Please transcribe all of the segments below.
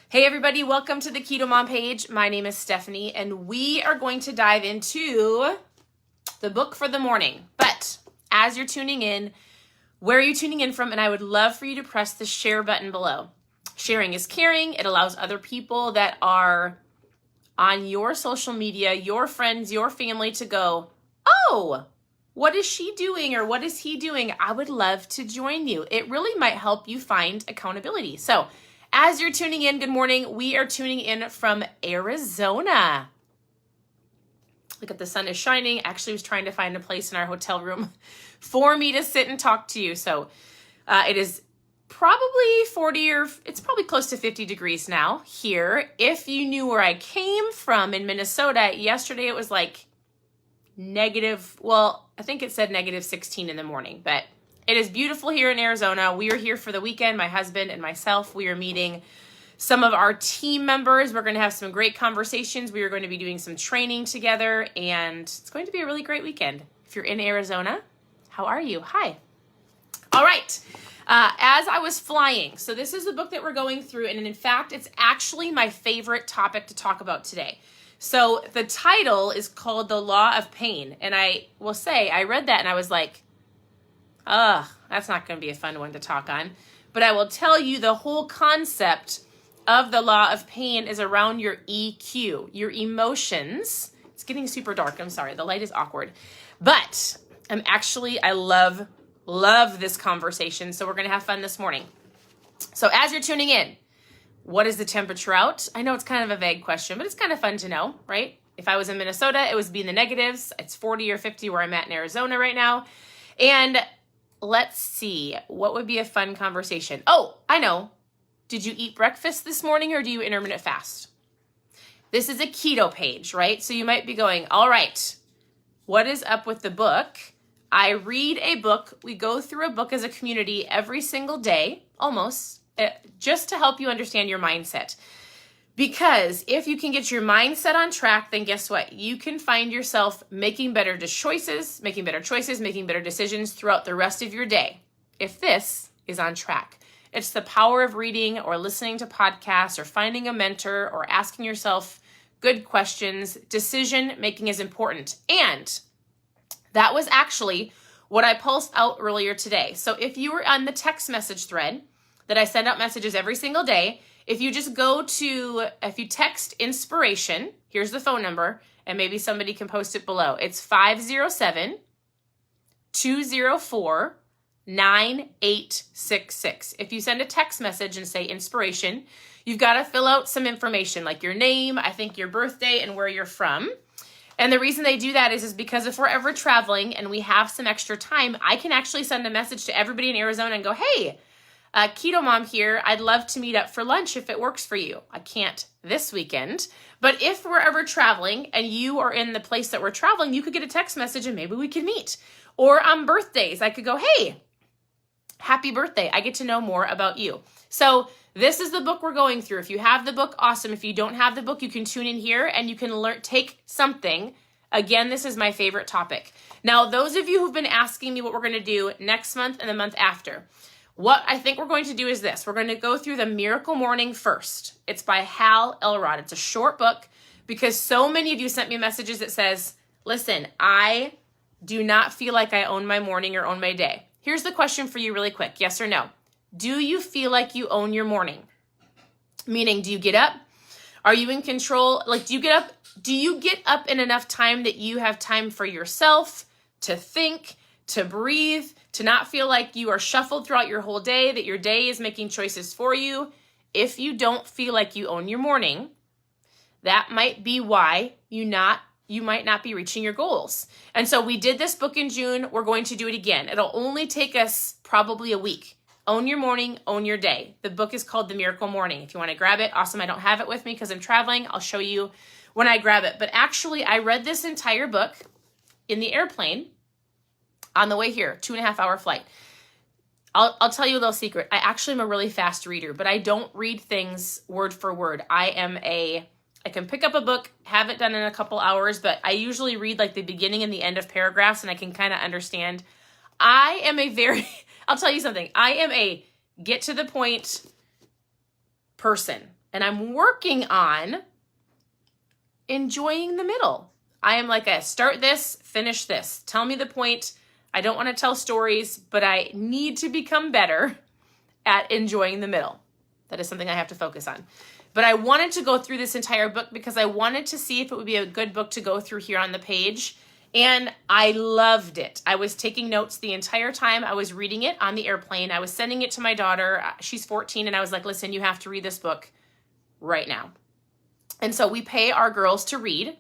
Hey everybody, welcome to the Keto Mom page. My name is Stephanie and we are going to dive into the book for the morning. But as you're tuning in, where are you tuning in from? And I would love for you to press the share button below. Sharing is caring. It allows other people that are on your social media, your friends, your family to go, oh, what is she doing or what is he doing? I would love to join you. It really might help you find accountability. So as you're tuning in, good morning. We are tuning in from Arizona. Look at the sun is shining. Actually, I was trying to find a place in our hotel room for me to sit and talk to you. So it is probably 40 or it's probably close to 50 degrees now here. If you knew where I came from in Minnesota, yesterday it was like negative, well, I think it said negative 16 in the morning, but it is beautiful here in Arizona. We are here for the weekend. My husband and myself, we are meeting some of our team members. We're going to have some great conversations. We are going to be doing some training together, and it's going to be a really great weekend. If you're in Arizona, how are you? Hi. All right. As I was flying, so this is the book that we're going through, and in fact, it's actually my favorite topic to talk about today. So the title is called The Law of Pain, and I will say, I read that and I was like, that's not going to be a fun one to talk on. But I will tell you the whole concept of the law of pain is around your EQ, your emotions. It's getting super dark. I'm sorry. The light is awkward. But I love this conversation. So we're going to have fun this morning. So as you're tuning in, what is the temperature out? I know it's kind of a vague question, but it's kind of fun to know, right? If I was in Minnesota, it would be in the negatives. It's 40 or 50 where I'm at in Arizona right now. And let's see, what would be a fun conversation? Oh, I know. Did you eat breakfast this morning or do you intermittent fast? This is a keto page, right? So you might be going, all right, what is up with the book? I read a book. We go through a book as a community every single day, almost, just to help you understand your mindset. Because if you can get your mindset on track, then guess what? You can find yourself making better choices, making better decisions throughout the rest of your day. If this is on track, it's the power of reading or listening to podcasts or finding a mentor or asking yourself good questions. Decision making is important. And that was actually what I pulsed out earlier today. So if you were on the text message thread that I send out messages every single day, if you just if you text inspiration, here's the phone number, and maybe somebody can post it below. It's 507-204-9866. If you send a text message and say inspiration, you've got to fill out some information like your name, I think your birthday, and where you're from. And the reason they do that is because if we're ever traveling and we have some extra time, I can actually send a message to everybody in Arizona and go, hey, Keto Mom here. I'd love to meet up for lunch if it works for you. I can't this weekend, but if we're ever traveling and you are in the place that we're traveling, you could get a text message and maybe we could meet. Or on birthdays, I could go, hey, happy birthday. I get to know more about you. So this is the book we're going through. If you have the book, awesome. If you don't have the book, you can tune in here and you can take something. Again, this is my favorite topic. Now, those of you who've been asking me what we're going to do next month and the month after, what I think we're going to do is this. We're going to go through the Miracle Morning first. It's by 𝗟𝗪. It's a short book because so many of you sent me messages that says, listen, I do not feel like I own my morning or own my day. Here's the question for you really quick. Yes or no? Do you feel like you own your morning? Meaning, do you get up? Are you in control? Like, do you get up in enough time that you have time for yourself to think, to breathe, to not feel like you are shuffled throughout your whole day, that your day is making choices for you? If you don't feel like you own your morning, that might be why you might not be reaching your goals. And so we did this book in June. We're going to do it again. It'll only take us probably a week. Own your morning, own your day. The book is called The Miracle Morning. If you want to grab it, awesome. I don't have it with me because I'm traveling. I'll show you when I grab it. But actually, I read this entire book in the airplane on the way here, 2.5-hour flight. I'll tell you a little secret. I actually am a really fast reader, but I don't read things word for word. I can pick up a book, have it done in a couple hours, but I usually read like the beginning and the end of paragraphs and I can kind of understand. I'll tell you something. I am a get to the point person. And I'm working on enjoying the middle. I am like a start this, finish this. Tell me the point. I don't want to tell stories, but I need to become better at enjoying the middle. That is something I have to focus on. But I wanted to go through this entire book because I wanted to see if it would be a good book to go through here on the page. And I loved it. I was taking notes the entire time I was reading it on the airplane. I was sending it to my daughter. She's 14, and I was like, listen, you have to read this book right now. And so we pay our girls to read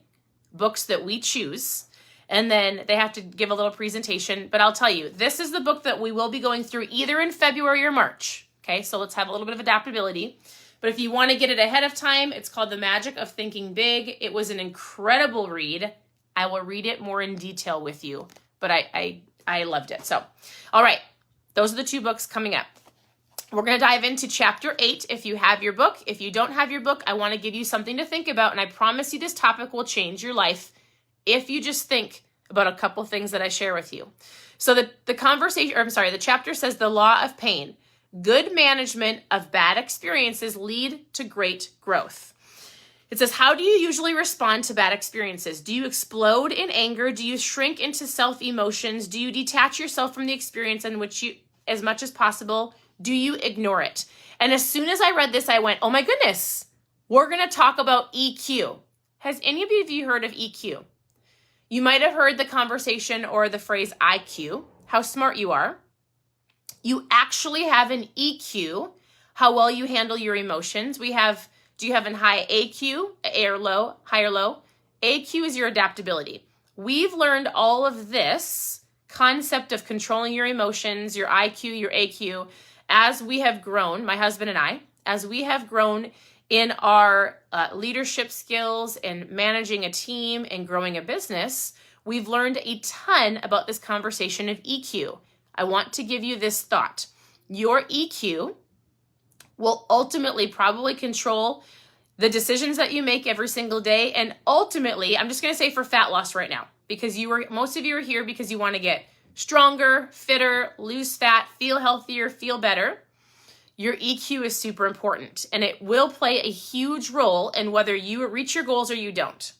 books that we choose, and then they have to give a little presentation. But I'll tell you, this is the book that we will be going through either in February or March. Okay, so let's have a little bit of adaptability. But if you want to get it ahead of time, it's called The Magic of Thinking Big. It was an incredible read. I will read it more in detail with you, but I loved it. So, all right, those are the two books coming up. We're going to dive into chapter 8 if you have your book. If you don't have your book, I want to give you something to think about, and I promise you this topic will change your life if you just think about a couple things that I share with you. So the chapter says the law of pain. Good management of bad experiences lead to great growth. It says, how do you usually respond to bad experiences? Do you explode in anger? Do you shrink into self-emotions? Do you detach yourself from the experience in which you, as much as possible? Do you ignore it? And as soon as I read this, I went, oh my goodness, we're going to talk about EQ. Has any of you heard of EQ? You might have heard the conversation or the phrase IQ, how smart you are. You actually have an EQ, how well you handle your emotions. Do you have a high AQ, high or low? AQ is your adaptability. We've learned all of this concept of controlling your emotions, your IQ, your AQ, as we have grown, my husband and I, as we have grown in our leadership skills and managing a team and growing a business, we've learned a ton about this conversation of EQ. I want to give you this thought. Your EQ will ultimately probably control the decisions that you make every single day. And ultimately, I'm just going to say for fat loss right now, because most of you are here because you want to get stronger, fitter, lose fat, feel healthier, feel better. Your EQ is super important, and it will play a huge role in whether you reach your goals or you don't.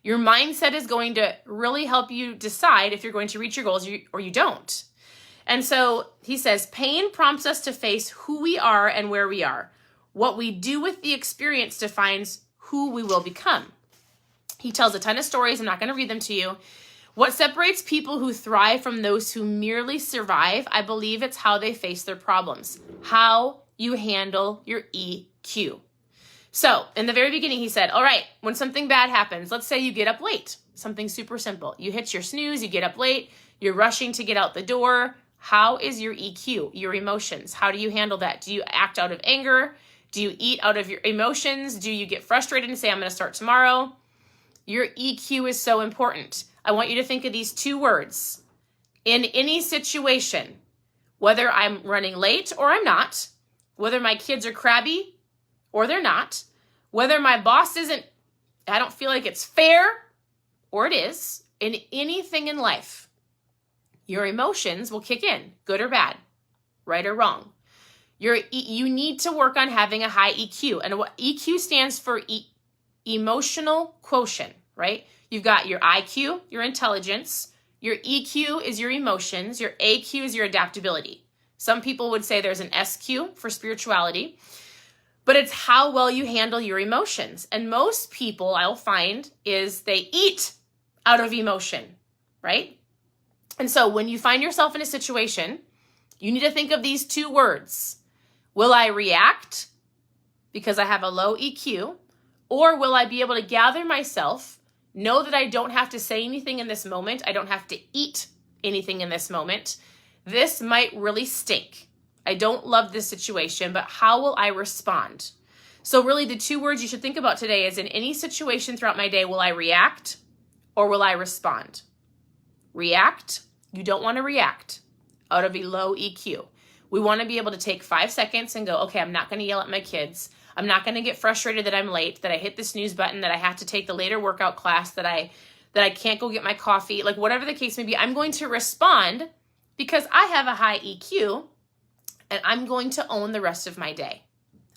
Your mindset is going to really help you decide if you're going to reach your goals or you don't. And so he says, pain prompts us to face who we are and where we are. What we do with the experience defines who we will become. He tells a ton of stories. I'm not going to read them to you. What separates people who thrive from those who merely survive, I believe it's how they face their problems, how you handle your EQ. So in the very beginning, he said, all right, when something bad happens, let's say you get up late, something super simple. You hit your snooze, you get up late, you're rushing to get out the door. How is your EQ, your emotions? How do you handle that? Do you act out of anger? Do you eat out of your emotions? Do you get frustrated and say, I'm going to start tomorrow? Your EQ is so important. I want you to think of these two words. In any situation, whether I'm running late or I'm not, whether my kids are crabby or they're not, whether my boss I don't feel like it's fair or it is, in anything in life, your emotions will kick in, good or bad, right or wrong. You need to work on having a high EQ. And what EQ stands for emotional quotient, right? You've got your IQ, your intelligence. Your EQ is your emotions. Your AQ is your adaptability. Some people would say there's an SQ for spirituality, but it's how well you handle your emotions. And most people, I'll find, is they eat out of emotion, right? And so when you find yourself in a situation, you need to think of these two words. Will I react because I have a low EQ, or will I be able to gather myself, know that I don't have to say anything in this moment, I don't have to eat anything in this moment? This might really stink. I don't love this situation, but how will I respond? So really the two words you should think about today is, in any situation throughout my day, will I react or will I respond? React, you don't want to react out of a low EQ. We want to be able to take 5 seconds and go, okay, I'm not going to yell at my kids. I'm not going to get frustrated that I'm late, that I hit the snooze button, that I have to take the later workout class, that I can't go get my coffee, like whatever the case may be. I'm going to respond because I have a high EQ, and I'm going to own the rest of my day.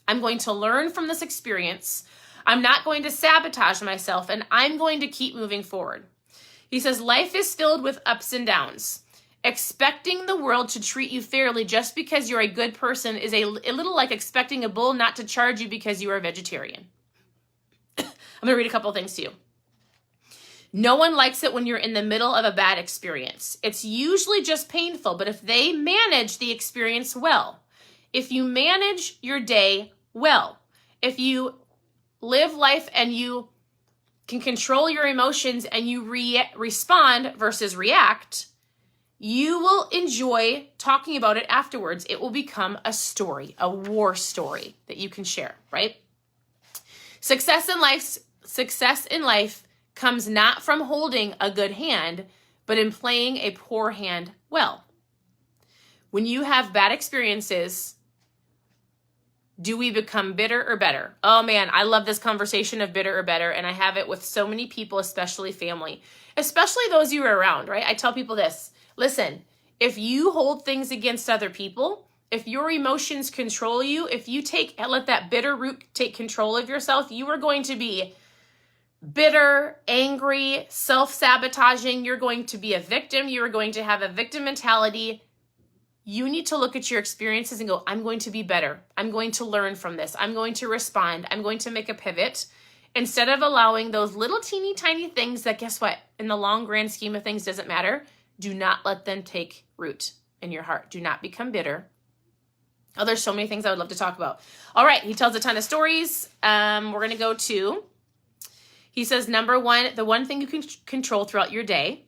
I'm going to learn from this experience. I'm not going to sabotage myself, and I'm going to keep moving forward. He says, life is filled with ups and downs. Expecting the world to treat you fairly just because you're a good person is a little like expecting a bull not to charge you because you are a vegetarian. I'm going to read a couple of things to you. No one likes it when you're in the middle of a bad experience. It's usually just painful, but if they manage the experience well, if you manage your day well, if you live life and you can control your emotions and you respond versus react, you will enjoy talking about it afterwards. It will become a story, a war story that you can share, right? Success in life comes not from holding a good hand, but in playing a poor hand well. When you have bad experiences, do we become bitter or better? Oh man, I love this conversation of bitter or better, and I have it with so many people, especially family, especially those you are around, right? I tell people this. Listen, if you hold things against other people, if your emotions control you, if you let that bitter root take control of yourself, you are going to be bitter, angry, self-sabotaging. You're going to be a victim. You are going to have a victim mentality. You need to look at your experiences and go, I'm going to be better. I'm going to learn from this. I'm going to respond. I'm going to make a pivot. Instead of allowing those little teeny tiny things that, guess what, in the long grand scheme of things doesn't matter. Do not let them take root in your heart. Do not become bitter. Oh, there's so many things I would love to talk about. All right, he tells a ton of stories. We're going to go to, he says, number one, the one thing you can control throughout your day,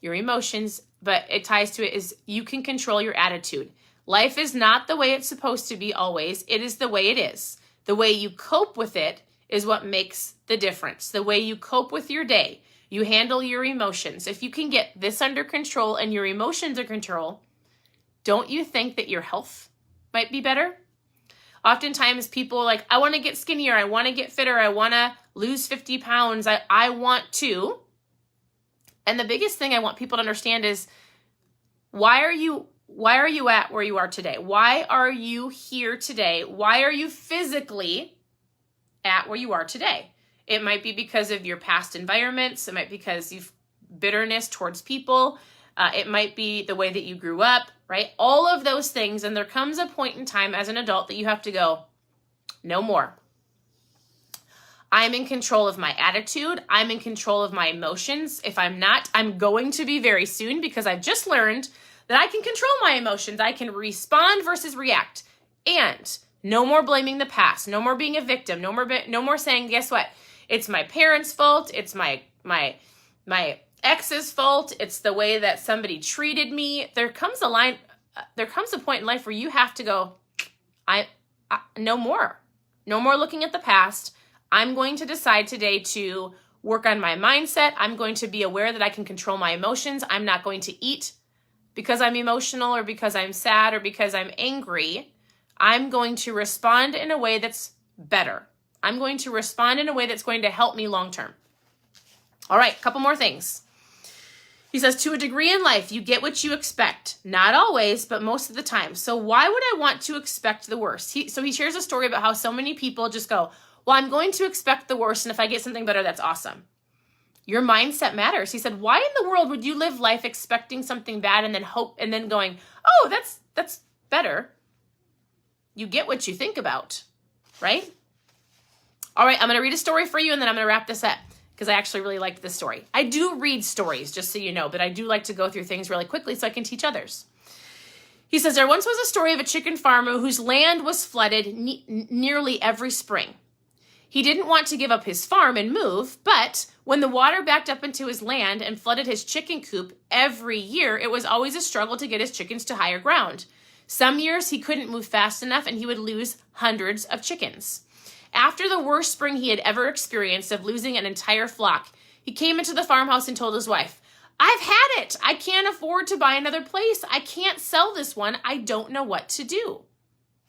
your emotions, but it ties to it, is you can control your attitude. Life is not the way it's supposed to be always. It is the way it is. The way you cope with it is what makes the difference. The way you cope with your day. You handle your emotions. If you can get this under control and your emotions under control, don't you think that your health might be better? Oftentimes people are like, I want to get skinnier. I want to get fitter. I want to lose 50 pounds. I want to. And the biggest thing I want people to understand is, why are you at where you are today? Why are you here today? Why are you physically at where you are today? It might be because of your past environments. It might be because you've bitterness towards people. It might be the way that you grew up, right? All of those things. And there comes a point in time as an adult that you have to go, no more. I'm in control of my attitude. I'm in control of my emotions. If I'm not, I'm going to be very soon, because I've just learned that I can control my emotions. I can respond versus react. And no more blaming the past. No more being a victim. No more saying, guess what? It's my parents' fault. It's my ex's fault. It's the way that somebody treated me. There comes a point in life where you have to go, no more. No more looking at the past. I'm going to decide today to work on my mindset. I'm going to be aware that I can control my emotions. I'm not going to eat because I'm emotional or because I'm sad or because I'm angry. I'm going to respond in a way that's better. I'm going to respond in a way that's going to help me long term. All right, a couple more things. He says, to a degree in life, you get what you expect. Not always, but most of the time. So why would I want to expect the worst? So he shares a story about how so many people just go, well, I'm going to expect the worst, and if I get something better, that's awesome. Your mindset matters. He said, why in the world would you live life expecting something bad and then hope and then going, oh, that's better? You get what you think about, right? All right, I'm going to read a story for you, and then I'm going to wrap this up because I actually really liked this story. I do read stories, just so you know, but I do like to go through things really quickly so I can teach others. He says, there once was a story of a chicken farmer whose land was flooded nearly every spring. He didn't want to give up his farm and move, but when the water backed up into his land and flooded his chicken coop every year, it was always a struggle to get his chickens to higher ground. Some years he couldn't move fast enough and he would lose hundreds of chickens. After the worst spring he had ever experienced of losing an entire flock, he came into the farmhouse and told his wife, I've had it. I can't afford to buy another place. I can't sell this one. I don't know what to do.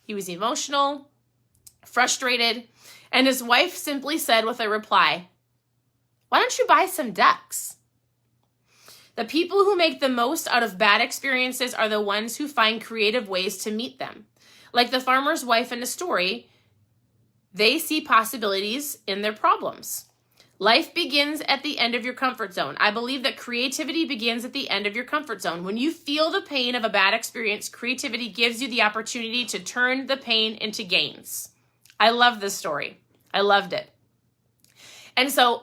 He was emotional, frustrated, and his wife simply said with a reply, why don't you buy some ducks? The people who make the most out of bad experiences are the ones who find creative ways to meet them. Like the farmer's wife in the story, They see possibilities in their problems. Life begins at the end of your comfort zone. I believe that creativity begins at the end of your comfort zone. When you feel the pain of a bad experience, creativity gives you the opportunity to turn the pain into gains. I love this story. I loved it. And so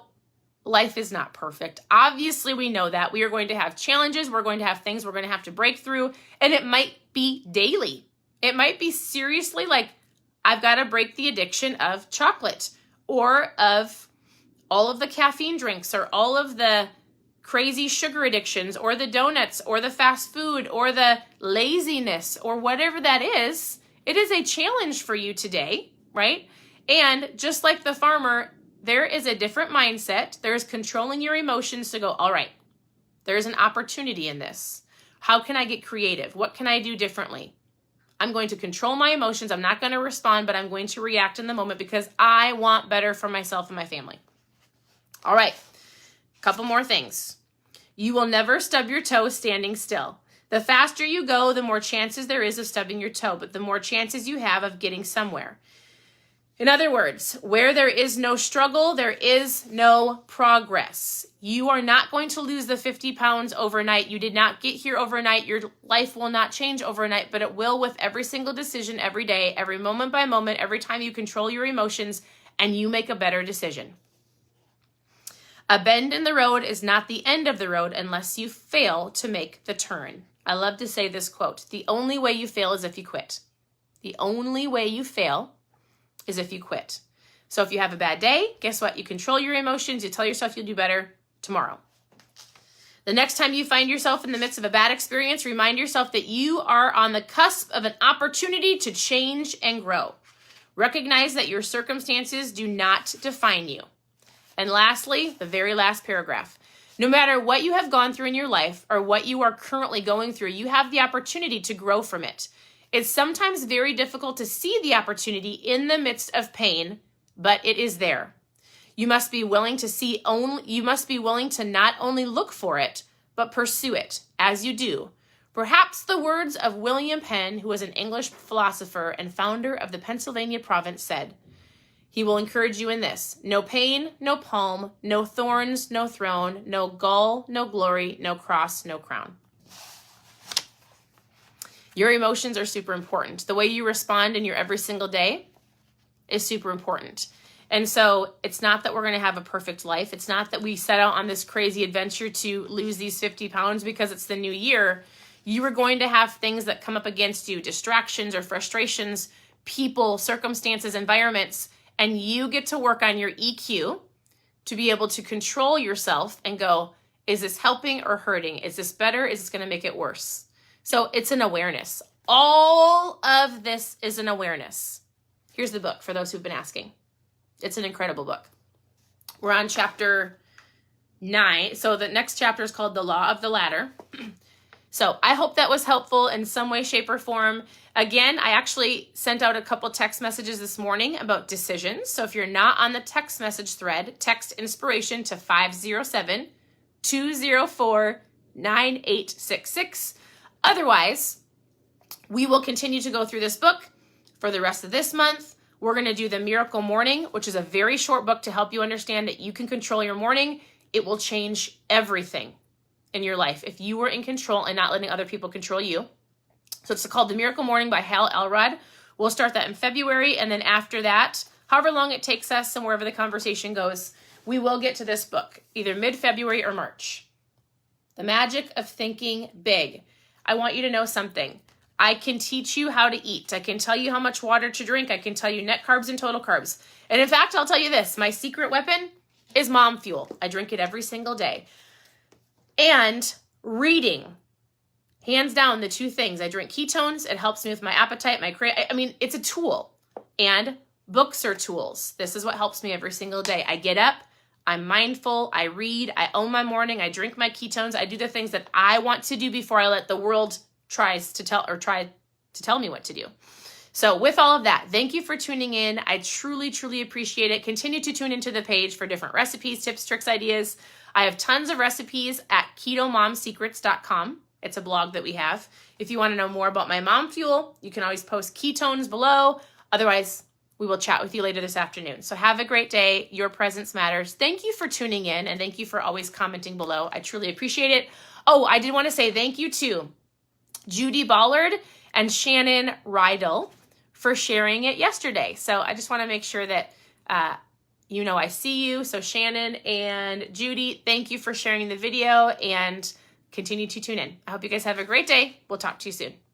life is not perfect. Obviously, we know that. We are going to have challenges. We're going to have things we're going to have to break through. And it might be daily. It might be seriously like, I've got to break the addiction of chocolate or of all of the caffeine drinks or all of the crazy sugar addictions or the donuts or the fast food or the laziness or whatever that is. It is a challenge for you today, right? And just like the farmer, there is a different mindset. There is controlling your emotions to go, all right, there's an opportunity in this. How can I get creative? What can I do differently? I'm going to control my emotions. I'm not going to respond, but I'm going to react in the moment because I want better for myself and my family. All right, a couple more things. You will never stub your toe standing still. The faster you go, the more chances there is of stubbing your toe, but the more chances you have of getting somewhere. In other words, where there is no struggle, there is no progress. You are not going to lose the 50 pounds overnight. You did not get here overnight. Your life will not change overnight, but it will with every single decision every day, every moment by moment, every time you control your emotions and you make a better decision. A bend in the road is not the end of the road unless you fail to make the turn. I love to say this quote, the only way you fail is if you quit. The only way you fail is if you quit. So if you have a bad day, guess what? You control your emotions. You tell yourself you'll do better tomorrow. The next time you find yourself in the midst of a bad experience, remind yourself that you are on the cusp of an opportunity to change and grow. Recognize that your circumstances do not define you. And lastly, the very last paragraph. No matter what you have gone through in your life or what you are currently going through, you have the opportunity to grow from it. It's sometimes very difficult to see the opportunity in the midst of pain, but it is there. You must be willing to not only look for it, but pursue it. As you do, perhaps the words of William Penn, who was an English philosopher and founder of the Pennsylvania province, said, he will encourage you in this: no pain, no palm, no thorns, no throne, no gall, no glory, no cross, no crown. Your emotions are super important. The way you respond in your every single day is super important. And so it's not that we're going to have a perfect life. It's not that we set out on this crazy adventure to lose these 50 pounds because it's the new year. You are going to have things that come up against you, distractions or frustrations, people, circumstances, environments, and you get to work on your EQ to be able to control yourself and go, is this helping or hurting? Is this better? Is this going to make it worse? So it's an awareness. All of this is an awareness. Here's the book for those who've been asking. It's an incredible book. We're on chapter 9. So the next chapter is called The Law of the Ladder. So I hope that was helpful in some way, shape, or form. Again, I actually sent out a couple text messages this morning about decisions. So if you're not on the text message thread, text inspiration to 507-204-9866. Otherwise, we will continue to go through this book for the rest of this month. We're going to do the Miracle Morning, which is a very short book to help you understand that you can control your morning. It will change everything in your life if you were in control and not letting other people control you. So it's called The Miracle Morning by Hal Elrod. We'll start that in February, and then after that, however long it takes us and wherever the conversation goes, we will get to this book, either mid-February or March. The Magic of Thinking Big. I want you to know something. I can teach you how to eat. I can tell you how much water to drink. I can tell you net carbs and total carbs. And in fact, I'll tell you this. My secret weapon is Mom Fuel. I drink it every single day. And reading. Hands down, the two things. I drink ketones. It helps me with my appetite, it's a tool. And books are tools. This is what helps me every single day. I get up. I'm mindful. I read. I own my morning. I drink my ketones. I do the things that I want to do before I let the world try to tell me what to do. So with all of that, thank you for tuning in. I truly, truly appreciate it. Continue to tune into the page for different recipes, tips, tricks, ideas. I have tons of recipes at ketomomsecrets.com. It's a blog that we have. If you want to know more about my Mom Fuel, you can always post ketones below. Otherwise, we will chat with you later this afternoon. So have a great day. Your presence matters. Thank you for tuning in, and thank you for always commenting below. I truly appreciate it. Oh, I did want to say thank you to Judy Ballard and Shannon Rydell for sharing it yesterday. So I just want to make sure that you know I see you. So Shannon and Judy, thank you for sharing the video, and continue to tune in. I hope you guys have a great day. We'll talk to you soon.